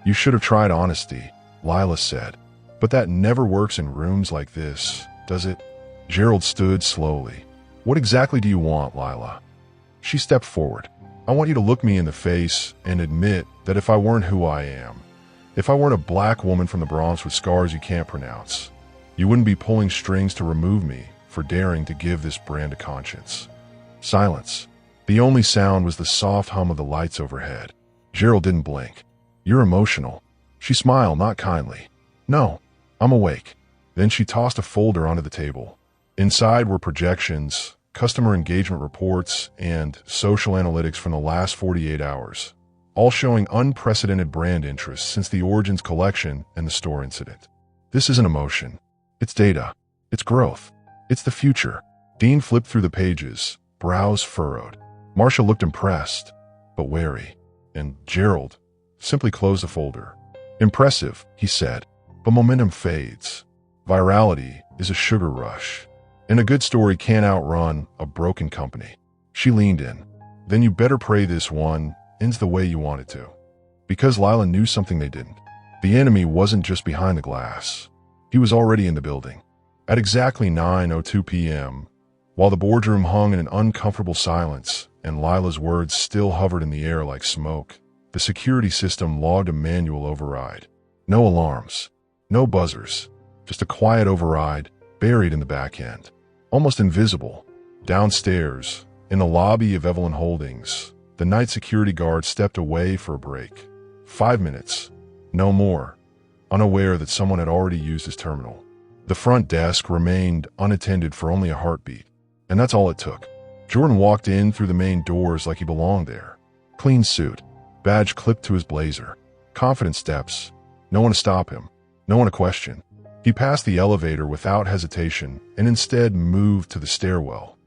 You should have tried honesty, Lila said. But that never works in rooms like this, does it? Gerald stood slowly. What exactly do you want, Lila? She stepped forward. I want you to look me in the face and admit that if I weren't who I am, if I weren't a black woman from the Bronx with scars you can't pronounce, you wouldn't be pulling strings to remove me for daring to give this brand a conscience. Silence. The only sound was the soft hum of the lights overhead. Gerald didn't blink. You're emotional. She smiled, not kindly. No, I'm awake. Then she tossed a folder onto the table. Inside were projections, customer engagement reports, and social analytics from the last 48 hours, all showing unprecedented brand interest since the Origins collection and the store incident. This isn't emotion. It's data. It's growth. It's the future. Dean flipped through the pages, brows furrowed. Marcia looked impressed, but wary, and Gerald simply closed the folder. Impressive, he said, but momentum fades. Virality is a sugar rush, and a good story can't outrun a broken company. She leaned in. Then you better pray this one ends the way you want it to. Because Lila knew something they didn't. The enemy wasn't just behind the glass. He was already in the building. At exactly 9:02 p.m., while the boardroom hung in an uncomfortable silence and Lila's words still hovered in the air like smoke, the security system logged a manual override. No alarms, no buzzers, just a quiet override buried in the back end, almost invisible. Downstairs, in the lobby of Evelyn Holdings, the night security guard stepped away for a break. 5 minutes, no more, unaware that someone had already used his terminal. The front desk remained unattended for only a heartbeat, and that's all it took. Jordan walked in through the main doors like he belonged there. Clean suit, badge clipped to his blazer, confident steps, no one to stop him, no one to question. He passed the elevator without hesitation and instead moved to the stairwell.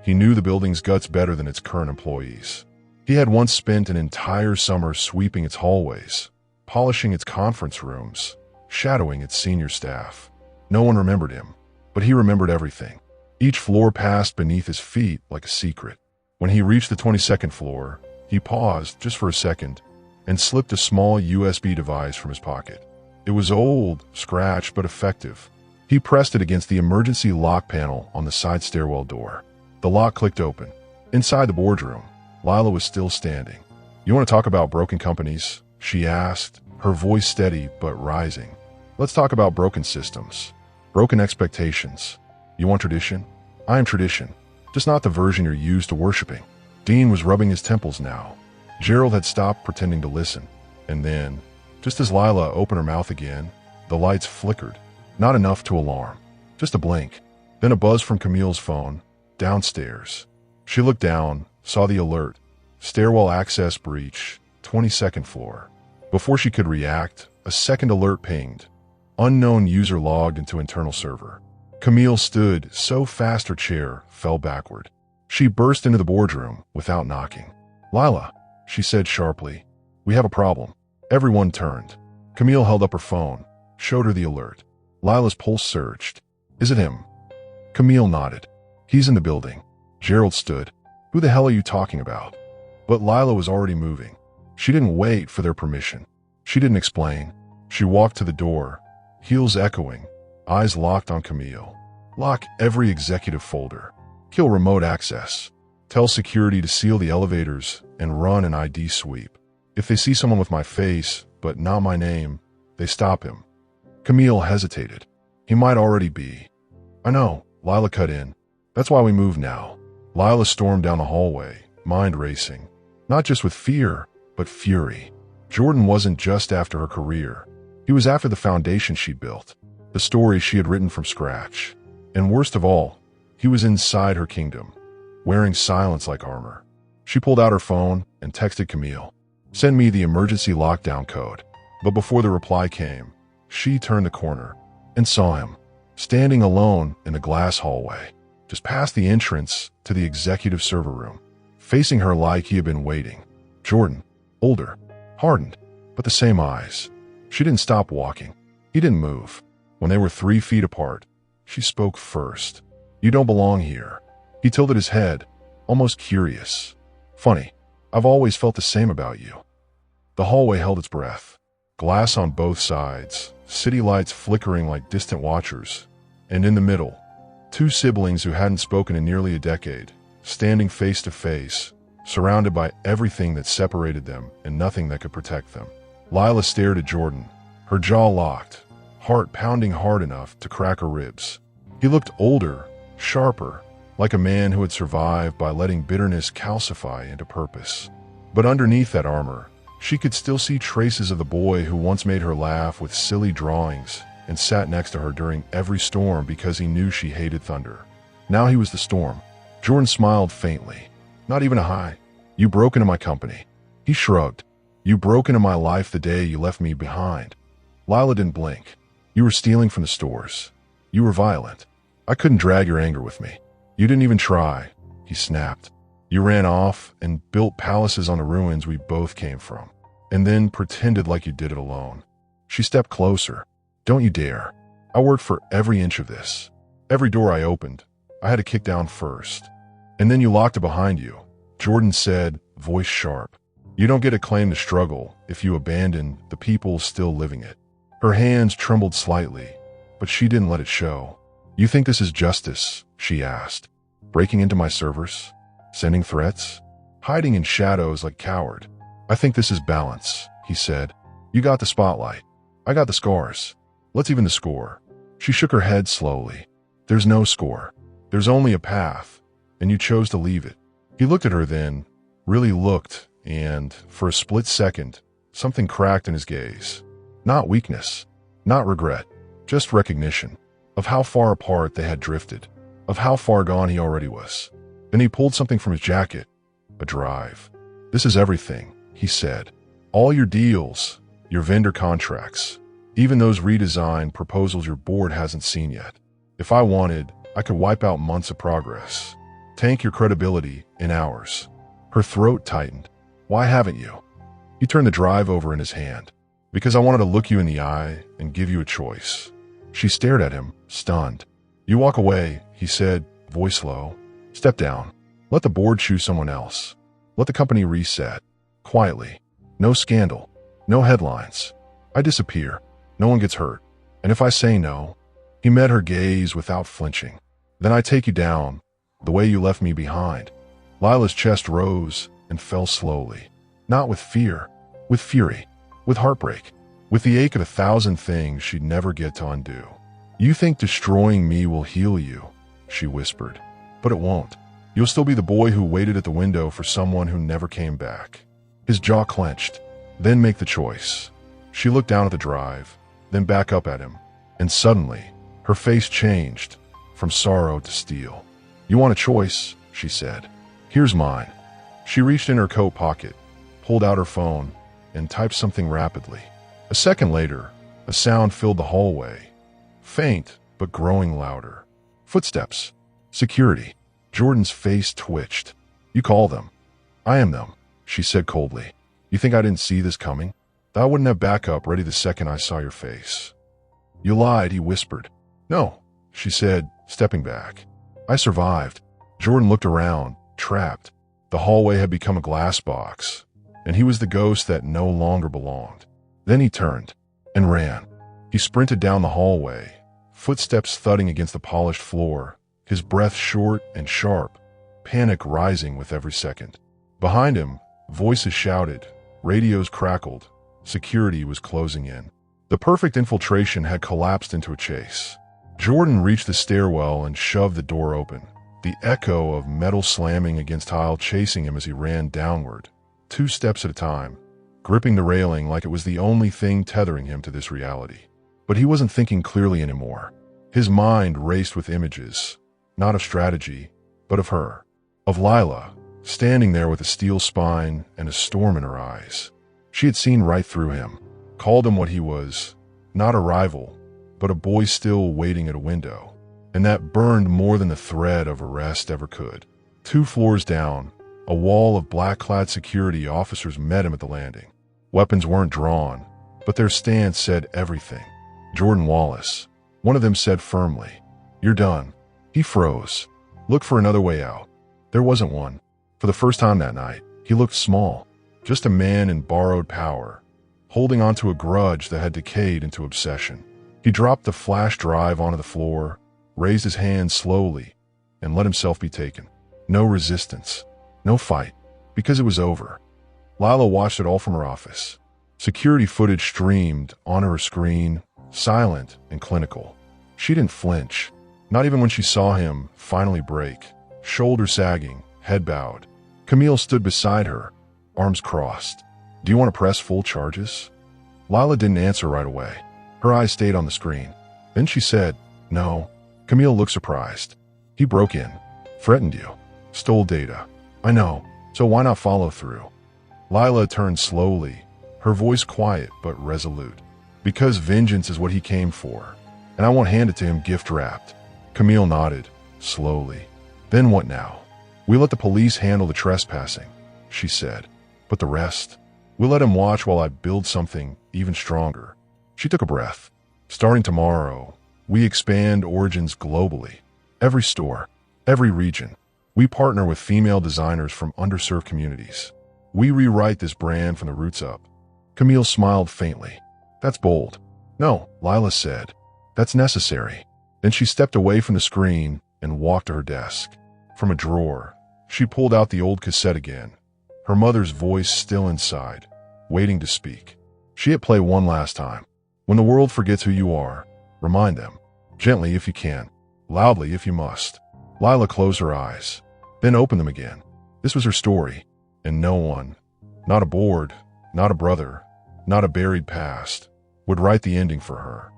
He knew the building's guts better than its current employees. He had once spent an entire summer sweeping its hallways, polishing its conference rooms, shadowing its senior staff. No one remembered him, but he remembered everything. Each floor passed beneath his feet like a secret. When he reached the 22nd floor, he paused just for a second and slipped a small USB device from his pocket. It was old, scratched, but effective. He pressed it against the emergency lock panel on the side stairwell door. The lock clicked open. Inside the boardroom, Lila was still standing. You want to talk about broken companies? She asked, her voice steady but rising. Let's talk about broken systems, broken expectations. You want tradition? I am tradition, just not the version you're used to worshiping. Dean was rubbing his temples now. Gerald had stopped pretending to listen. And then, just as Lila opened her mouth again, the lights flickered. Not enough to alarm, just a blink. Then a buzz from Camille's phone, downstairs. She looked down, saw the alert. Stairwell access breach, 22nd floor. Before she could react, a second alert pinged. Unknown user logged into internal server. Camille stood so fast her chair fell backward. She burst into the boardroom without knocking. "Lila," she said sharply, "we have a problem." Everyone turned. Camille held up her phone, showed her the alert. Lila's pulse surged. "Is it him?" Camille nodded. "He's in the building." Gerald stood. "Who the hell are you talking about?" But Lila was already moving. She didn't wait for their permission. She didn't explain. She walked to the door, heels echoing, eyes locked on Camille. "Lock every executive folder. Kill remote access. Tell security to seal the elevators and run an ID sweep. If they see someone with my face, but not my name, they stop him." Camille hesitated. "He might already be." "I know," Lila cut in. "That's why we move now." Lila stormed down the hallway, mind racing. Not just with fear, but fury. Jordan wasn't just after her career. He was after the foundation she built, the story she had written from scratch. And worst of all, he was inside her kingdom, wearing silence like armor. She pulled out her phone and texted Camille, "Send me the emergency lockdown code." But before the reply came, she turned the corner and saw him, standing alone in the glass hallway, just past the entrance to the executive server room, facing her like he had been waiting. Jordan, older, hardened, but the same eyes. She didn't stop walking. He didn't move. When they were 3 feet apart, she spoke first. "You don't belong here." He tilted his head, almost curious. "Funny, I've always felt the same about you." The hallway held its breath. Glass on both sides, city lights flickering like distant watchers. And in the middle, 2 siblings who hadn't spoken in nearly a decade, standing face to face, surrounded by everything that separated them and nothing that could protect them. Lila stared at Jordan, her jaw locked, heart pounding hard enough to crack her ribs. He looked older, sharper, like a man who had survived by letting bitterness calcify into purpose. But underneath that armor, she could still see traces of the boy who once made her laugh with silly drawings and sat next to her during every storm because he knew she hated thunder. Now he was the storm. Jordan smiled faintly. "Not even a hi. You broke into my company." He shrugged. "You broke into my life the day you left me behind." Lila didn't blink. "You were stealing from the stores. You were violent. I couldn't drag your anger with me. You didn't even try," he snapped. "You ran off and built palaces on the ruins we both came from, and then pretended like you did it alone." She stepped closer. "Don't you dare. I worked for every inch of this. Every door I opened, I had to kick down first. And then you locked it behind you," Jordan said, voice sharp. "You don't get to claim the struggle if you abandon the people still living it." Her hands trembled slightly, but she didn't let it show. "You think this is justice?" she asked. "Breaking into my servers? Sending threats? Hiding in shadows like coward?" "I think this is balance," he said. "You got the spotlight. I got the scars. Let's even the score." She shook her head slowly. "There's no score. There's only a path, and you chose to leave it." He looked at her then, really looked, and, for a split second, something cracked in his gaze. Not weakness, not regret, just recognition of how far apart they had drifted, of how far gone he already was. Then he pulled something from his jacket, a drive. "This is everything," he said. "All your deals, your vendor contracts, even those redesigned proposals your board hasn't seen yet. If I wanted, I could wipe out months of progress, tank your credibility in hours." Her throat tightened. "Why haven't you?" He turned the drive over in his hand. "Because I wanted to look you in the eye and give you a choice." She stared at him, stunned. "You walk away," he said, voice low. "Step down. Let the board choose someone else. Let the company reset. Quietly. No scandal. No headlines. I disappear. No one gets hurt. And if I say no..." He met her gaze without flinching. "Then I take you down, the way you left me behind." Lila's chest rose and fell slowly. Not with fear, with fury, with heartbreak, with the ache of 1,000 things she'd never get to undo. "You think destroying me will heal you," she whispered. "But it won't. You'll still be the boy who waited at the window for someone who never came back." His jaw clenched. "Then make the choice." She looked down at the drive, then back up at him, and suddenly, her face changed, from sorrow to steel. "You want a choice," she said. "Here's mine." She reached in her coat pocket, pulled out her phone, and typed something rapidly. A second later, a sound filled the hallway, faint but growing louder. Footsteps. Security. Jordan's face twitched. You call them. I am them, she said coldly. You think I didn't see this coming? I wouldn't have backup ready the second I saw your face. You lied, he whispered. No, she said, stepping back. I survived. Jordan looked around, trapped. The hallway had become a glass box, and he was the ghost that no longer belonged. Then he turned and ran. He sprinted down the hallway, footsteps thudding against the polished floor, his breath short and sharp, panic rising with every second. Behind him, voices shouted, radios crackled, security was closing in. The perfect infiltration had collapsed into a chase. Jordan reached the stairwell and shoved the door open, the echo of metal slamming against tile chasing him as he ran downward, 2 steps at a time, gripping the railing like it was the only thing tethering him to this reality. But he wasn't thinking clearly anymore. His mind raced with images, not of strategy, but of her, of Lila, standing there with a steel spine and a storm in her eyes. She had seen right through him, called him what he was, not a rival, but a boy still waiting at a window. And that burned more than the threat of arrest ever could. 2 floors down, a wall of black-clad security officers met him at the landing. Weapons weren't drawn, but their stance said everything. Jordan Wallace. One of them said firmly, "You're done." He froze. Looked for another way out. There wasn't one. For the first time that night, he looked small, just a man in borrowed power, holding onto a grudge that had decayed into obsession. He dropped the flash drive onto the floor, raised his hand slowly, and let himself be taken. No resistance, no fight, because it was over. Lila watched it all from her office. Security footage streamed onto her screen, silent and clinical. She didn't flinch, not even when she saw him finally break, shoulders sagging, head bowed. Camille stood beside her, arms crossed. "Do you want to press full charges?" Lila didn't answer right away. Her eyes stayed on the screen. Then she said, "No." Camille looked surprised. "He broke in, threatened you, stole data. I know, so why not follow through?" Lila turned slowly, her voice quiet but resolute. "Because vengeance is what he came for, and I won't hand it to him gift-wrapped." Camille nodded, slowly. "Then what now?" "We let the police handle the trespassing," she said. "But the rest? We'll let him watch while I build something even stronger." She took a breath. "Starting tomorrow, we expand Origins globally. Every store, every region. We partner with female designers from underserved communities. We rewrite this brand from the roots up." Camille smiled faintly. "That's bold." "No," Lila said. "That's necessary." Then she stepped away from the screen and walked to her desk. From a drawer, she pulled out the old cassette again, her mother's voice still inside, waiting to speak. She hit play one last time. "When the world forgets who you are, remind them. Gently if you can, loudly if you must." Lila closed her eyes, then opened them again. This was her story, and no one, not a board, not a brother, not a buried past, would write the ending for her.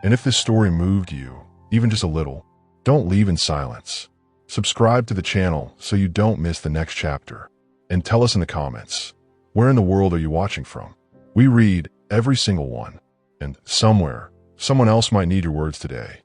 And if this story moved you, even just a little, don't leave in silence. Subscribe to the channel so you don't miss the next chapter. And tell us in the comments, where in the world are you watching from? We read every single one, and somewhere, someone else might need your words today.